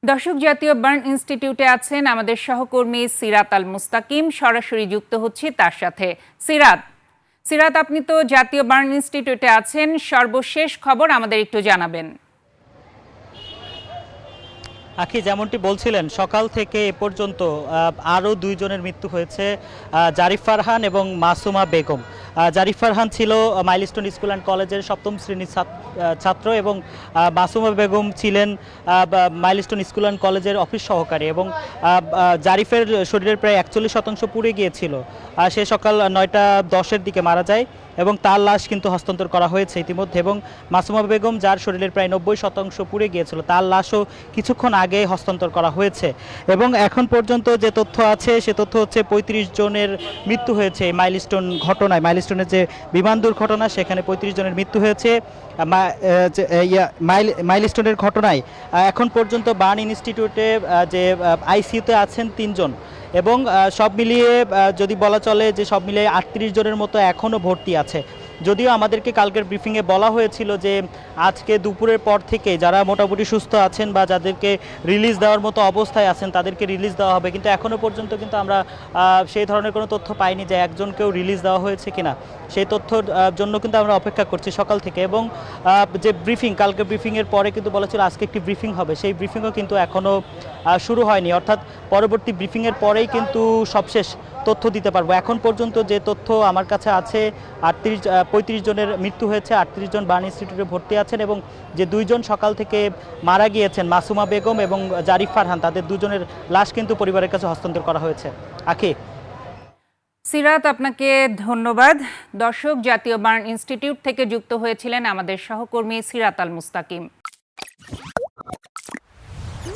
দর্শক, জাতীয় বার্ন ইনস্টিটিউটে আছেন আমাদের সহকর্মী সিরাত আল মুস্তাকিম। সরাসরি যুক্ত হচ্ছি তার সাথে। সিরাত, আপনি তো জাতীয় বার্ন ইনস্টিটিউটে আছেন, সর্বশেষ খবর আমাদের একটু জানাবেন। আখি, যেমনটি বলছিলেন, সকাল থেকে এ পর্যন্ত আরও দুইজনের মৃত্যু হয়েছে, জারিফ ফারহান এবং মাসুমা বেগম। জারিফ ফারহান ছিল মাইলস্টোন স্কুল অ্যান্ড কলেজের সপ্তম শ্রেণীর ছাত্র এবং মাসুমা বেগম ছিলেন মাইলস্টোন স্কুল অ্যান্ড কলেজের অফিস সহকারী। এবং জারিফের শরীরের প্রায় 41% পুড়ে গিয়েছিল। সে সকাল 9টা 10-এর দিকে মারা যায় এবং তার লাশ কিন্তু হস্তান্তর করা হয়েছে ইতিমধ্যে। এবং মাসুমা বেগম, যার শরীরের প্রায় 90% পুড়ে গিয়েছিল, তার লাশও কিছুক্ষণ আগে হস্তান্তর করা হয়েছে। এবং এখন পর্যন্ত যে তথ্য আছে সে তথ্য হচ্ছে 35 জনের মৃত্যু হয়েছে এই মাইলস্টোন ঘটনায়। মাইলস্টোনের যে বিমান দুর্ঘটনা, সেখানে 35 জনের মৃত্যু হয়েছে মাইলস্টোনের ঘটনায়। এখন পর্যন্ত বার্ন ইনস্টিটিউটে যে আইসিইউতে আছেন 3 জন। এবং সব মিলিয়ে যদি বলা চলে যে সব মিলিয়ে 38 জনের মতো এখনও ভর্তি আছে। যদিও আমাদেরকে কালকের ব্রিফিংয়ে বলা হয়েছিল যে আজকে দুপুরের পর থেকে যারা মোটামুটি সুস্থ আছেন বা যাদেরকে রিলিজ দেওয়ার মতো অবস্থায় আছেন তাদেরকে রিলিজ দেওয়া হবে, কিন্তু এখনও পর্যন্ত কিন্তু আমরা সেই ধরনের কোনো তথ্য পাইনি যে একজনকেও রিলিজ দেওয়া হয়েছে কিনা। সেই তথ্যর জন্য কিন্তু আমরা অপেক্ষা করছি সকাল থেকে। এবং যে ব্রিফিং, কালকে ব্রিফিংয়ের পরে কিন্তু বলা ছিল আজকে একটি ব্রিফিং হবে, সেই ব্রিফিংও কিন্তু এখনও শুরু হয়নি। অর্থাৎ পরবর্তী ব্রিফিংয়ের পরেই কিন্তু সবশেষ তথ্য দিতে পারবো। এখন পর্যন্ত যে তথ্য আমার কাছে আছে, 35 জনের মৃত্যু হয়েছে, 38 জন বার্ন ইনস্টিটিউটে ভর্তি আছেন এবং যে 2 জন সকাল থেকে মারা গিয়েছেন, মাসুমা বেগম এবং জারিফ ফারহান, তাদের 2 জনের লাশ কিন্তু পরিবারের কাছে হস্তান্তর করা হয়েছে। আখি। সিরাত, আপনাকে ধন্যবাদ। দর্শক, জাতীয় বার্ন ইনস্টিটিউট থেকে যুক্ত হয়েছিলেন আমাদের সহকর্মী সিরাত আল মুস্তাকিম।